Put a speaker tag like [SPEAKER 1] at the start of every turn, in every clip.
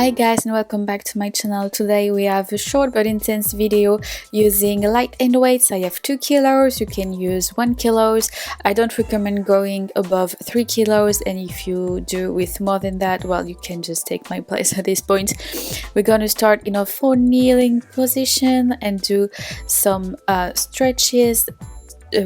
[SPEAKER 1] Hi guys, and welcome back to my channel. Today we have a short but intense video using light and weights. I have 2 kilos, you can use 1 kilos. I don't recommend going above 3 kilos, and if you do with more than that, well, you can just take my place at this point. We're gonna start in a full kneeling position and do some stretches.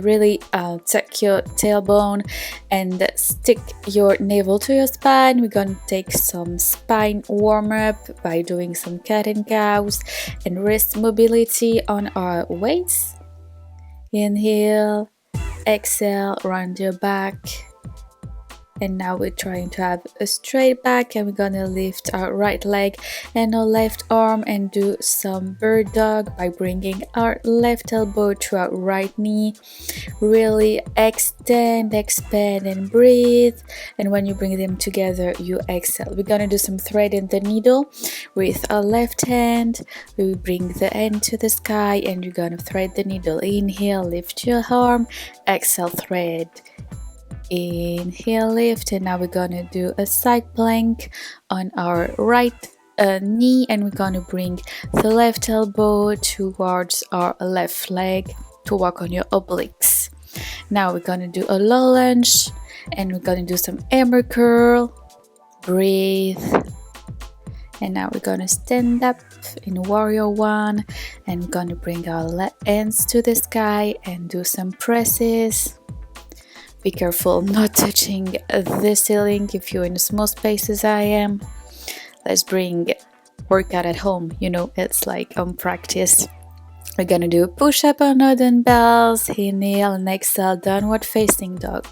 [SPEAKER 1] Really tuck your tailbone and stick your navel to your spine. We're gonna take some spine warm-up by doing some cat and cows and wrist mobility on our weights. Inhale, exhale, round your back. And now we're trying to have a straight back, and we're gonna lift our right leg and our left arm and do some bird dog by bringing our left elbow to our right knee. Really extend, expand, and breathe. And when you bring them together, you exhale. We're gonna do some thread and the needle with our left hand. We bring the end to the sky and you're gonna thread the needle. Inhale, lift your arm, exhale, thread. Inhale, lift, and now we're gonna do a side plank on our right knee, and we're gonna bring the left elbow towards our left leg to work on your obliques. Now we're gonna do a low lunge, and we're gonna do some hammer curl. Breathe. And now we're gonna stand up in warrior one, and we're gonna bring our hands to the sky and do some presses. Be careful not touching the ceiling if you're in small spaces. I am. Let's bring workout at home, it's like practice. We're gonna do a push-up on our dumbbells. Inhale and exhale, downward facing dog.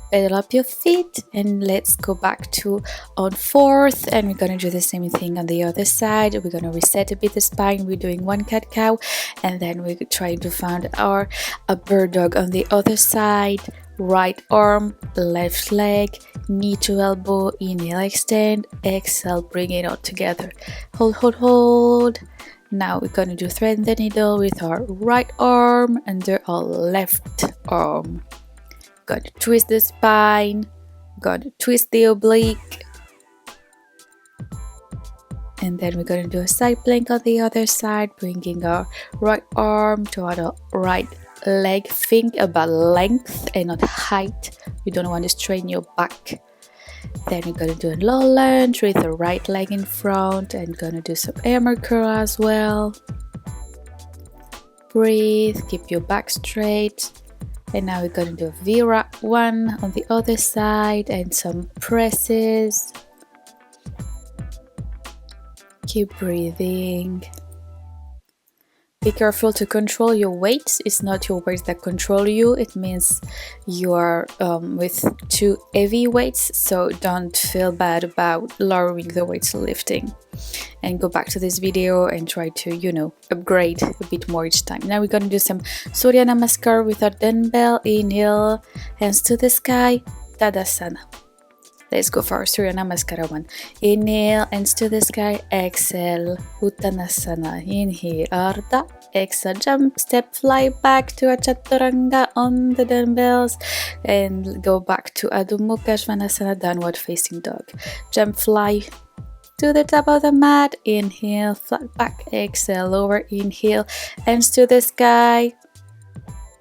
[SPEAKER 1] Pedal up your feet and let's go back to on fourth, and we're gonna do the same thing on the other side. We're gonna reset a bit the spine. We're doing one cat cow, and then we're trying to find our bird dog on the other side. Right arm, left leg, knee to elbow. Inhale, extend, exhale, bring it all together. Hold. Now we're gonna do thread the needle with our right arm under our left arm. Gonna twist the spine, gonna twist the oblique, and then we're gonna do a side plank on the other side, bringing our right arm to our right leg. Think about length and not height. You don't want to strain your back. Then we're gonna do a low lunge with the right leg in front, and gonna do some hammer curl as well. Breathe, keep your back straight. And now we're going to do a Vira one on the other side and some presses. Keep breathing. Be careful to control your weight. It's not your weight that control you. It means you are with too heavy weights, so don't feel bad about lowering the weights lifting. And go back to this video and try to, upgrade a bit more each time. Now we're going to do some Surya Namaskar with our dumbbell. Inhale, hands to the sky, Tadasana. Let's go for our Surya Namaskara one. Inhale, hands to the sky, exhale, Uttanasana. Inhale, Ardha, exhale, jump, step, fly back to a Chaturanga on the dumbbells, and go back to Adho Mukha Svanasana, downward facing dog. Jump, fly to the top of the mat. Inhale, flat back, exhale, lower, inhale, hands to the sky,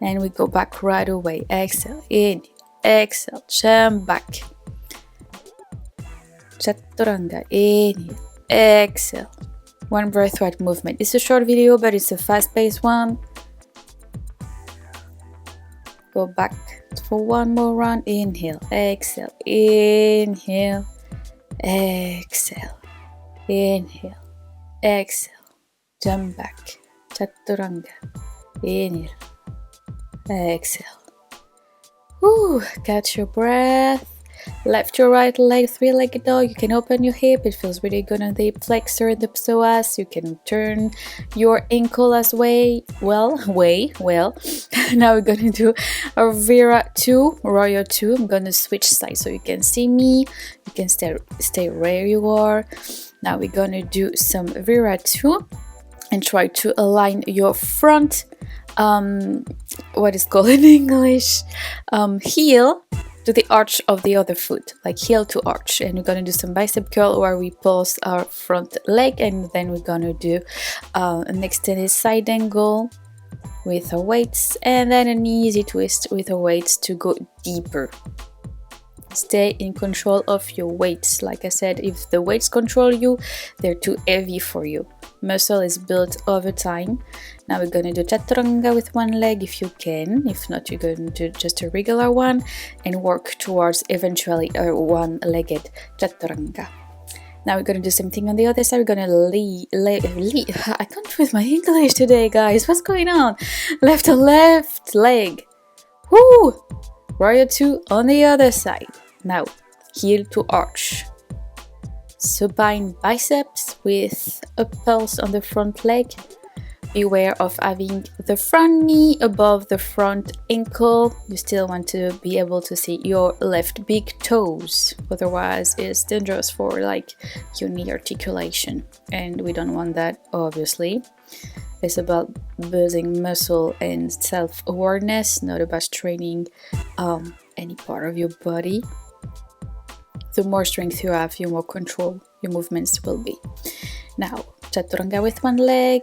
[SPEAKER 1] and we go back right away. Exhale, in, exhale, jump back. Chaturanga, inhale, exhale. One breath right movement. It's a short video, but it's a fast-paced one. Go back for one more round. Inhale, exhale, inhale, exhale, inhale, exhale, jump back. Chaturanga, inhale, exhale. Whew, catch your breath. Left your right leg, three-legged dog. You can open your hip. It feels really good on the hip flexor and the psoas. You can turn your ankle as well. Now we're gonna do a Vira 2, Royal 2. I'm gonna switch sides so you can see me. You can stay where you are. Now we're gonna do some Vira 2 and try to align your front, what is called in English, heel to the arch of the other foot, like heel to arch. And we're gonna do some bicep curl where we pulse our front leg, and then we're gonna do an extended side angle with our weights, and then an easy twist with our weights to go deeper. Stay in control of your weights. Like I said, if the weights control you, they're too heavy for you. Muscle is built over time. Now we're going to do chaturanga with one leg if you can. If not, you're going to do just a regular one and work towards eventually a one-legged chaturanga. Now we're going to do something on the other side. We're going to I can't with my English today, guys. What's going on? Left leg. Woo! Warrior 2 on the other side. Now, heel to arch. Supine biceps with a pulse on the front leg. Beware of having the front knee above the front ankle. You still want to be able to see your left big toes. Otherwise, it's dangerous for like your knee articulation. And we don't want that, obviously. It's about building muscle and self-awareness, not about training any part of your body. The more strength you have, the more control your movements will be. Now, chaturanga with one leg.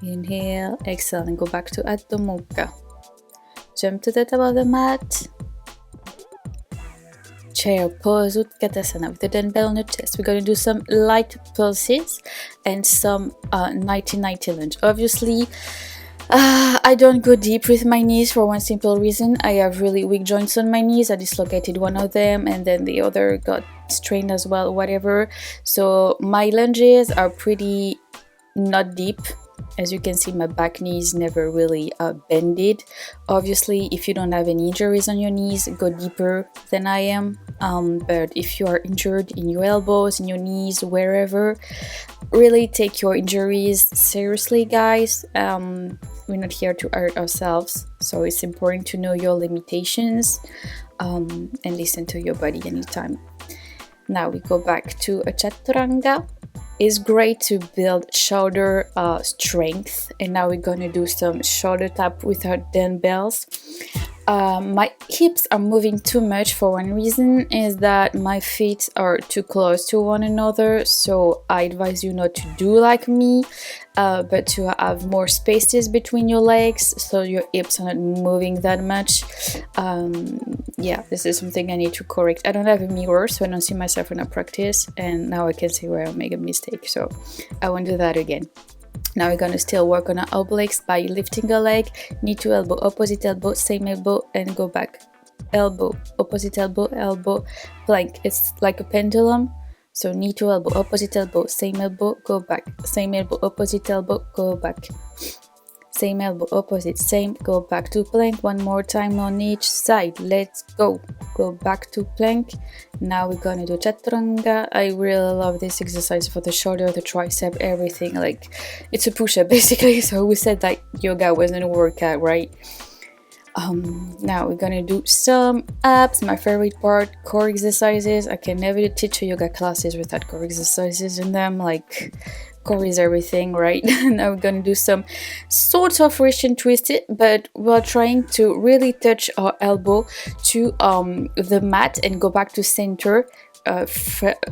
[SPEAKER 1] Inhale, exhale, and go back to Adho Mukha. Jump to the top of the mat. Chair pose, Utkatasana with the dumbbell on the chest. We're going to do some light pulses and some 90-90 lunge. Obviously, I don't go deep with my knees for one simple reason. I have really weak joints on my knees. I dislocated one of them and then the other got strained as well, whatever. So my lunges are pretty not deep. As you can see, my back knee is never really bended. Obviously, if you don't have any injuries on your knees, go deeper than I am. But if you are injured in your elbows, in your knees, wherever, really take your injuries seriously, guys. We're not here to hurt ourselves, so it's important to know your limitations and listen to your body anytime. Now we go back to a chaturanga. It's great to build shoulder strength, and now we're gonna do some shoulder tap with our dumbbells. My hips are moving too much for one reason, is that my feet are too close to one another, so I advise you not to do like me, but to have more spaces between your legs so your hips are not moving that much. Yeah, this is something I need to correct. I don't have a mirror, so I don't see myself when I practice, and now I can see where I make a mistake, so I won't do that again. Now we're gonna still work on our obliques by lifting a leg, knee to elbow, opposite elbow, same elbow, and go back. Elbow, opposite elbow, elbow, plank. It's like a pendulum. So knee to elbow, opposite elbow, same elbow, go back. Same elbow, opposite elbow, go back. Same elbow, opposite, same, go back to plank. One more time on each side. Let's go. Go back to plank. Now we're gonna do chaturanga. I really love this exercise for the shoulder, the tricep, everything. Like, it's a push-up basically. So we said that yoga wasn't a workout, right? Now we're gonna do some abs, my favorite part, core exercises. I can never teach a yoga classes without core exercises in them. Like, core is everything, right? Now we're gonna do some sort of wrist and twist it, but we're trying to really touch our elbow to the mat and go back to center,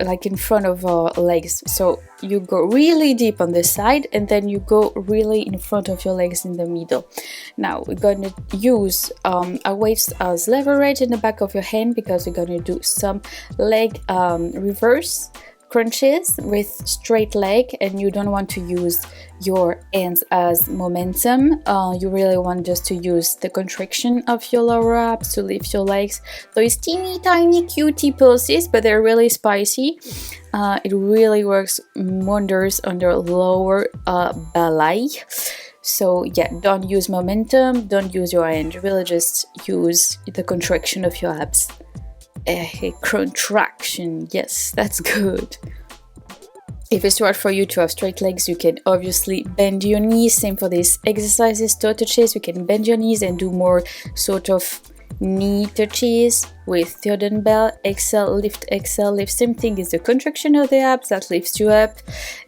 [SPEAKER 1] like in front of our legs. So you go really deep on this side and then you go really in front of your legs in the middle. Now we're gonna use our weights as leverage in the back of your hand, because we're gonna do some leg reverse crunches with straight leg, and you don't want to use your hands as momentum. You really want just to use the contraction of your lower abs to lift your legs. Those teeny tiny cutie pulses, but they're really spicy. It really works wonders on your lower belly. So yeah, don't use momentum, don't use your hand, really just use the contraction of your abs. A contraction, yes, that's good. If it's too hard for you to have straight legs, you can obviously bend your knees. Same for these exercises, toe touches. You can bend your knees and do more sort of knee touches with your dumbbell. Exhale, lift, exhale, lift. Same thing is the contraction of the abs that lifts you up,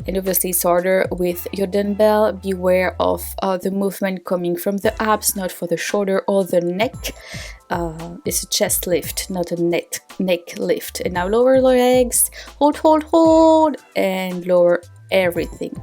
[SPEAKER 1] and obviously it's harder with your dumbbell. Beware of the movement coming from the abs, not for the shoulder or the neck. It's a chest lift, not a neck lift. And now lower legs, hold, and lower everything.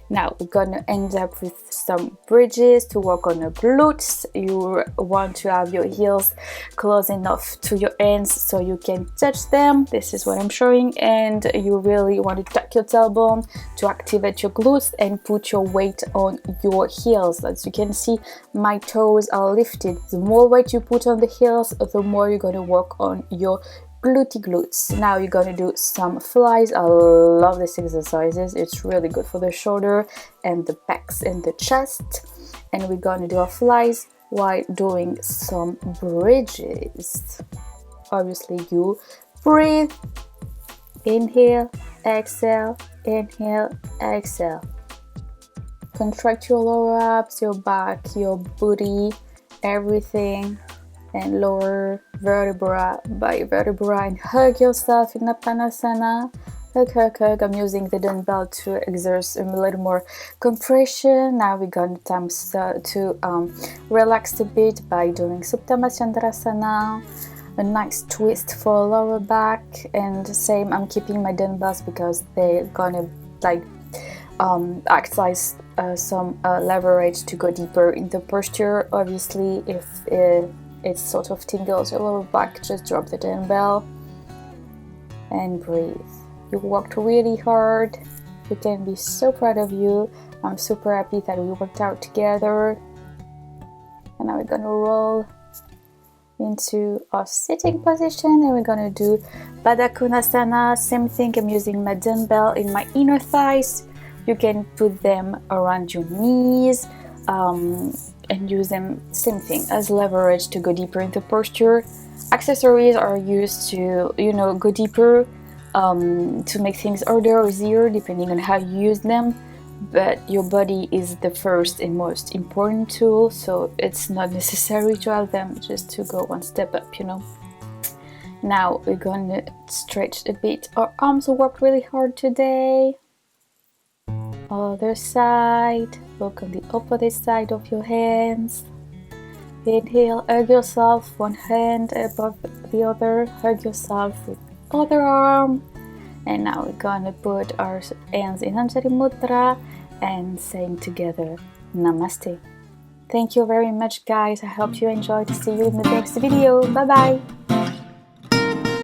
[SPEAKER 1] Now we're gonna end up with some bridges to work on your glutes. You want to have your heels close enough to your hands so you can touch them. This is what I'm showing, and you really want to tuck your tailbone to activate your glutes and put your weight on your heels. As you can see, my toes are lifted. The more weight you put on the heels, the more you're gonna work on your glutes. Now you're gonna do some flies. I love these exercises. It's really good for the shoulder and the pecs and the chest. And we're gonna do our flies while doing some bridges. Obviously you breathe, inhale, exhale, inhale, exhale. Contract your lower abs, your back, your booty, everything, and lower vertebra by vertebra, and hug yourself in Apanasana. Hug. I'm using the dumbbell to exert a little more compression. Now we're going to relax a bit by doing Supta Chandrasana, a nice twist for lower back. And same, I'm keeping my dumbbells because they're gonna like act as some leverage to go deeper in the posture. Obviously, if it sort of tingles your lower back, just drop the dumbbell and breathe. You worked really hard. You can be so proud of you. I'm super happy that we worked out together. And now we're gonna roll into our sitting position, and we're gonna do Baddha Konasana. Same thing, I'm using my dumbbell in my inner thighs. You can put them around your knees, and use them, same thing, as leverage to go deeper into posture. Accessories are used to, go deeper, to make things harder or easier depending on how you use them, but your body is the first and most important tool, so it's not necessary to have them, just to go one step up, Now we're gonna stretch a bit. Our arms worked really hard today. Other side, look on the opposite side of your hands. Inhale, hug yourself, one hand above the other, hug yourself with other arm. And now we're gonna put our hands in Anjali Mudra and saying together, Namaste. Thank you very much, guys. I hope you enjoyed. See you in the next video. Bye bye.